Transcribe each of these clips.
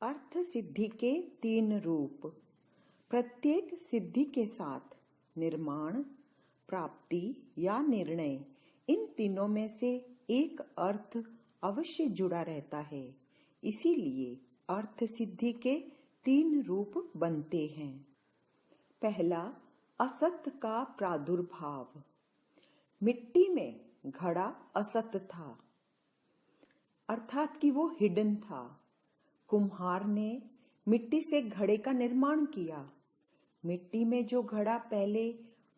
अर्थ सिद्धि के 3 रूप। प्रत्येक सिद्धि के साथ निर्माण, प्राप्ति या निर्णय, इन तीनों में से एक अर्थ अवश्य जुड़ा रहता है। इसीलिए अर्थ सिद्धि के 3 रूप बनते हैं। पहला, असत का प्रादुर्भाव। मिट्टी में घड़ा असत था, अर्थात कि वो हिडन था। कुम्हार ने मिट्टी से घड़े का निर्माण किया। मिट्टी में जो घड़ा पहले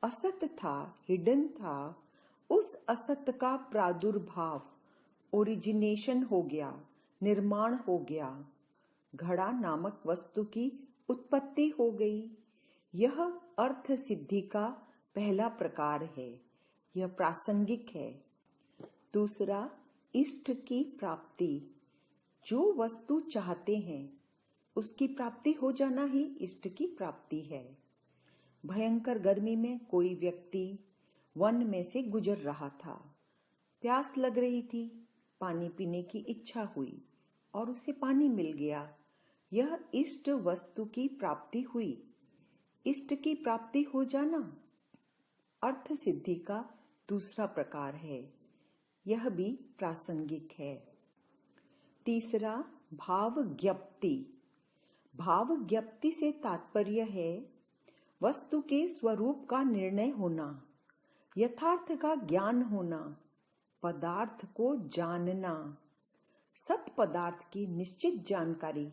असत था, हिडन था, उस असत का प्रादुर्भाव, ओरिजिनेशन हो गया, निर्माण हो गया। घड़ा नामक वस्तु की उत्पत्ति हो गई। यह अर्थ सिद्धि का पहला प्रकार है। यह प्रासंगिक है। दूसरा, इष्ट की प्राप्ति। जो वस्तु चाहते हैं उसकी प्राप्ति हो जाना ही इष्ट की प्राप्ति है। भयंकर गर्मी में कोई व्यक्ति वन में से गुजर रहा था। प्यास लग रही थी, पानी पीने की इच्छा हुई और उसे पानी मिल गया। यह इष्ट वस्तु की प्राप्ति हुई। इष्ट की प्राप्ति हो जाना अर्थ सिद्धि का दूसरा प्रकार है। यह भी प्रासंगिक है। तीसरा, भाव ज्ञप्ति। भाव ज्ञप्ति से तात्पर्य है वस्तु के स्वरूप का निर्णय होना, यथार्थ का ज्ञान होना, पदार्थ को जानना। सत पदार्थ की निश्चित जानकारी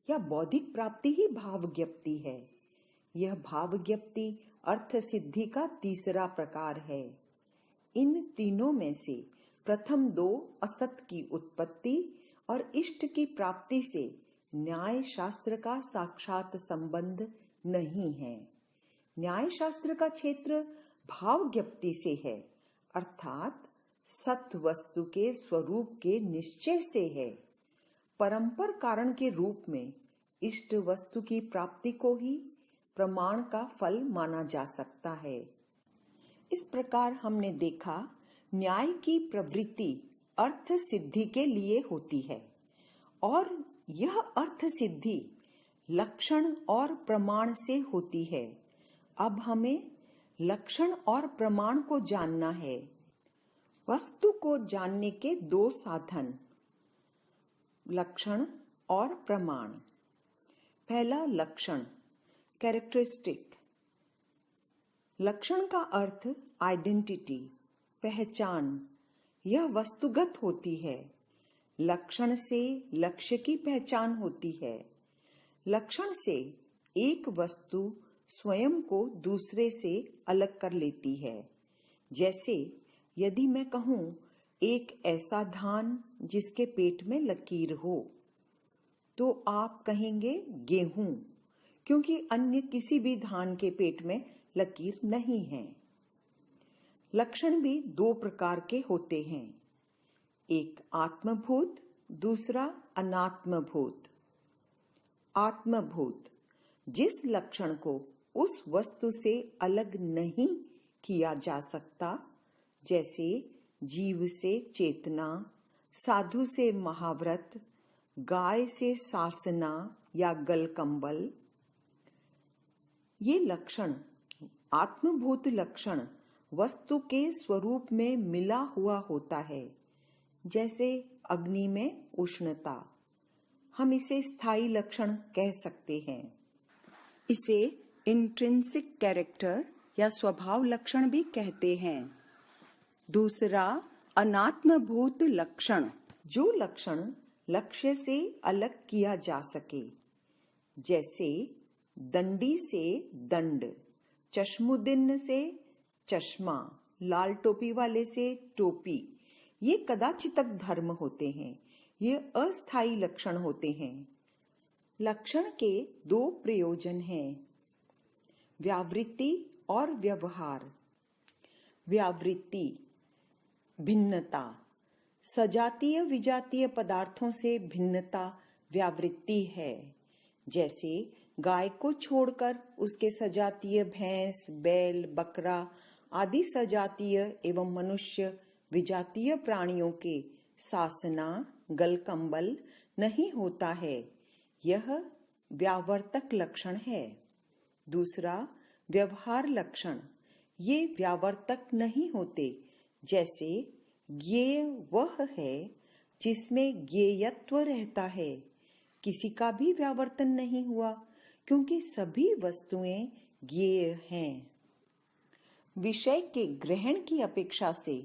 या बौद्धिक प्राप्ति ही भाव ज्ञप्ति है। यह भाव ज्ञप्ति अर्थ सिद्धि का तीसरा प्रकार है। इन तीनों में से प्रथम 2 असत की उत्पत्ति और इष्ट की प्राप्ति से न्याय शास्त्र का साक्षात संबंध नहीं है। न्याय शास्त्र का क्षेत्र भाव ज्ञप्ति से है, अर्थात सत वस्तु के स्वरूप के निश्चय से है। परंपर कारण के रूप में इष्ट वस्तु की प्राप्ति को ही प्रमाण का फल माना जा सकता है। इस प्रकार हमने देखा, न्याय की प्रवृत्ति अर्थ सिद्धि के लिए होती है और यह अर्थ सिद्धि लक्षण और प्रमाण से होती है। अब हमें लक्षण और प्रमाण को जानना है। वस्तु को जानने के 2 साधन, लक्षण और प्रमाण। पहला, लक्षण, कैरेक्टरिस्टिक। लक्षण का अर्थ आइडेंटिटी, पहचान। यह वस्तुगत होती है। लक्षण से लक्ष्य की पहचान होती है। लक्षण से एक वस्तु स्वयं को दूसरे से अलग कर लेती है। जैसे यदि मैं कहूं एक ऐसा धान जिसके पेट में लकीर हो, तो आप कहेंगे गेहूं, क्योंकि अन्य किसी भी धान के पेट में लकीर नहीं है। लक्षण भी 2 प्रकार के होते हैं, एक आत्मभूत, दूसरा अनात्मभूत। आत्मभूत, जिस लक्षण को उस वस्तु से अलग नहीं किया जा सकता, जैसे जीव से चेतना, साधु से महाव्रत, गाय से सासना या गलकंबल। ये लक्षण, आत्मभूत लक्षण वस्तु के स्वरूप में मिला हुआ होता है। जैसे अग्नि में उष्णता, हम इसे स्थायी लक्षण कह सकते हैं। इसे इंट्रिंसिक कैरेक्टर या स्वभाव लक्षण भी कहते हैं। दूसरा, अनात्मभूत लक्षण, जो लक्षण लक्ष्य से अलग किया जा सके। जैसे दंडी से दंड, चश्मुदीन से चश्मा, लाल टोपी वाले से टोपी। ये कदाचितक धर्म होते हैं। ये अस्थायी लक्षण होते हैं। लक्षण के 2 प्रयोजन हैं, व्यावृत्ति और व्यवहार। व्यावृत्ति, भिन्नता। सजातीय विजातीय पदार्थों से भिन्नता व्यावृत्ति है। जैसे गाय को छोड़कर उसके सजातीय भैंस, बैल, बकरा आदि सजातीय एवं मनुष्य विजातीय प्राणियों के सासना, गलकंबल नहीं होता है। यह व्यावर्तक लक्षण है। दूसरा, व्यवहार लक्षण। ये व्यावर्तक नहीं होते। जैसे ज्ञेय वह है जिसमें ज्ञेयत्व रहता है। किसी का भी व्यावर्तन नहीं हुआ क्योंकि सभी वस्तुएं ज्ञेय हैं। विषय के ग्रहण की अपेक्षा से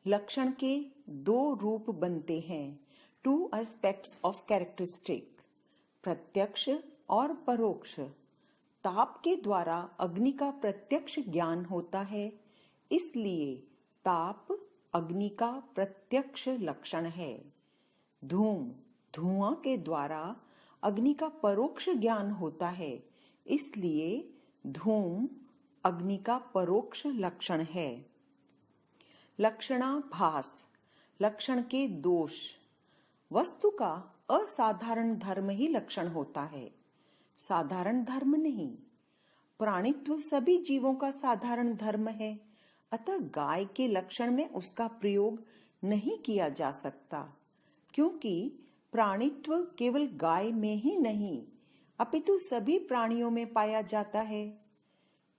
लक्षण के दो रूप बनते हैं। टू एस्पेक्ट्स ऑफ कैरेक्टरिस्टिक, प्रत्यक्ष और परोक्ष। ताप के द्वारा अग्नि का प्रत्यक्ष ज्ञान होता है, इसलिए ताप अग्नि का प्रत्यक्ष लक्षण है। धूम, धुआं के द्वारा अग्नि का परोक्ष ज्ञान होता है, इसलिए धूम अग्नि का परोक्ष लक्षण है। लक्षणाभास, लक्षण के दोष। वस्तु का असाधारण धर्म ही लक्षण होता है, साधारण धर्म नहीं। प्राणित्व सभी जीवों का साधारण धर्म है, अतः गाय के लक्षण में उसका प्रयोग नहीं किया जा सकता, क्योंकि प्राणित्व केवल गाय में ही नहीं अपितु सभी प्राणियों में पाया जाता है।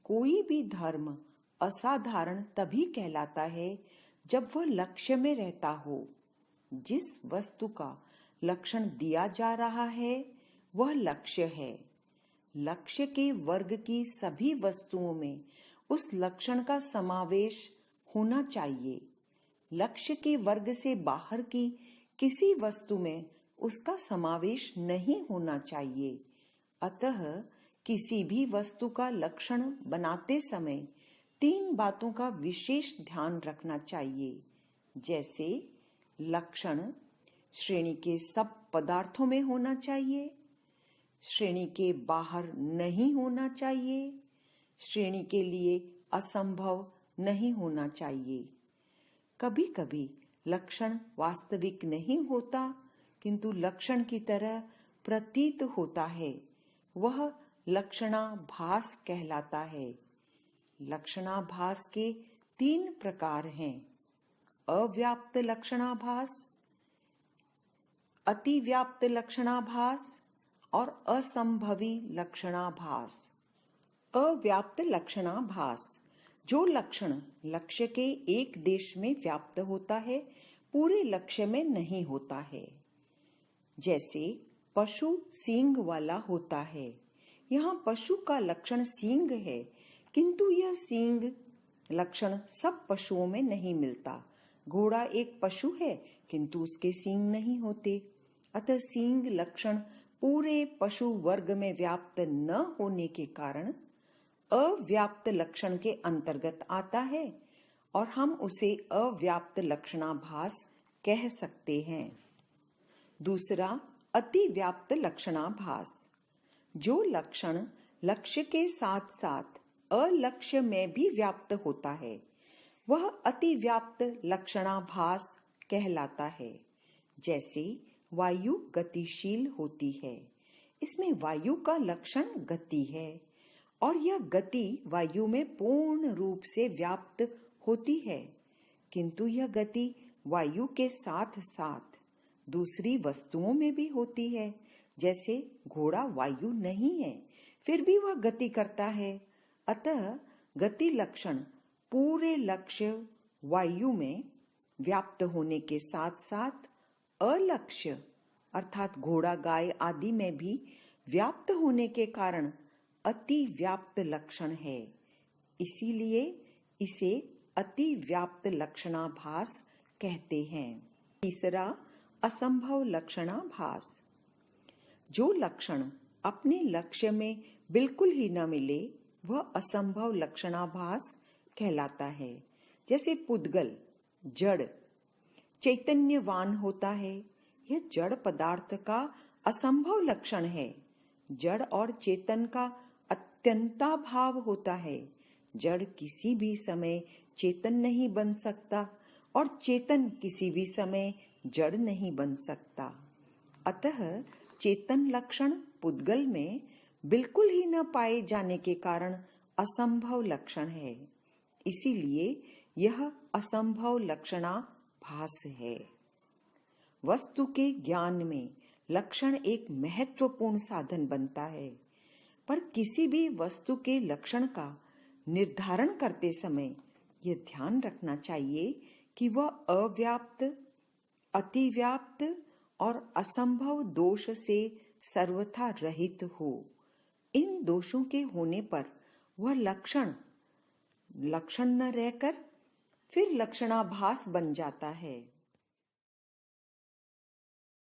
कोई भी धर्म असाधारण तभी कहलाता है जब वह लक्ष्य में रहता हो। जिस वस्तु का लक्षण दिया जा रहा है वह लक्ष्य है। लक्ष्य के वर्ग की सभी वस्तुओं में उस लक्षण का समावेश होना चाहिए। लक्ष्य के वर्ग से बाहर की किसी वस्तु में उसका समावेश नहीं होना चाहिए। अतः किसी भी वस्तु का लक्षण बनाते समय तीन बातों का विशेष ध्यान रखना चाहिए। जैसे लक्षण श्रेणी के सब पदार्थों में होना चाहिए, श्रेणी के बाहर नहीं होना चाहिए, श्रेणी के लिए असंभव नहीं होना चाहिए। कभी कभी लक्षण वास्तविक नहीं होता, किंतु लक्षण की तरह प्रतीत होता है, वह लक्षणाभास कहलाता है। लक्षणाभास के तीन प्रकार हैं: अव्याप्त लक्षणाभास, अतिव्याप्त लक्षणाभास और असंभवी लक्षणाभास। अव्याप्त लक्षणाभास, जो लक्षण लक्ष्य के एक देश में व्याप्त होता है, पूरे लक्ष्य में नहीं होता है। जैसे पशु सींग वाला होता है। यहाँ पशु का लक्षण सींग है, किंतु यह सींग लक्षण सब पशुओं में नहीं मिलता। घोड़ा एक पशु है, किंतु उसके सींग नहीं होते। अतः सींग लक्षण पूरे पशु वर्ग में व्याप्त न होने के कारण अव्याप्त लक्षण के अंतर्गत आता है और हम उसे अव्याप्त लक्षणाभास कह सकते हैं। दूसरा, अतिव्याप्त लक्षणाभास, जो लक्षण लक्ष्य के साथ साथ अलक्ष्य में भी व्याप्त होता है, वह अतिव्याप्त लक्षणाभास कहलाता है। जैसे वायु गतिशील होती है, इसमें वायु का लक्षण गति है और यह गति वायु में पूर्ण रूप से व्याप्त होती है, किंतु यह गति वायु के साथ साथ दूसरी वस्तुओं में भी होती है। जैसे घोड़ा वायु नहीं है, फिर भी वह गति करता है। अतः गति लक्षण पूरे लक्ष्य वायु में व्याप्त होने के साथ साथ अलक्ष्य अर्थात घोड़ा गाय आदि में भी व्याप्त होने के कारण अति व्याप्त लक्षण है। इसीलिए इसे अति व्याप्त लक्षणाभास कहते हैं। तीसरा, असंभव लक्षणाभास, जो लक्षण अपने लक्ष्य में बिल्कुल ही न मिले वह असंभव लक्षणाभास कहलाता है। जैसे पुद्गल जड़ चैतन्यवान होता है, यह जड़ पदार्थ का असंभव लक्षण है। जड़ और चेतन का अत्यंताभाव होता है। जड़ किसी भी समय चेतन नहीं बन सकता और चेतन किसी भी समय जड़ नहीं बन सकता। अतः चेतन लक्षण पुद्गल में बिल्कुल ही न पाए जाने के कारण असंभव लक्षण है। इसीलिए यह असंभव लक्षणाभास है। वस्तु के ज्ञान में लक्षण एक महत्वपूर्ण साधन बनता है, पर किसी भी वस्तु के लक्षण का निर्धारण करते समय यह ध्यान रखना चाहिए कि वह अव्याप्त, अतिव्याप्त और असंभव दोष से सर्वथा रहित हो। इन दोषों के होने पर वह लक्षण न रहकर फिर लक्षणाभास बन जाता है।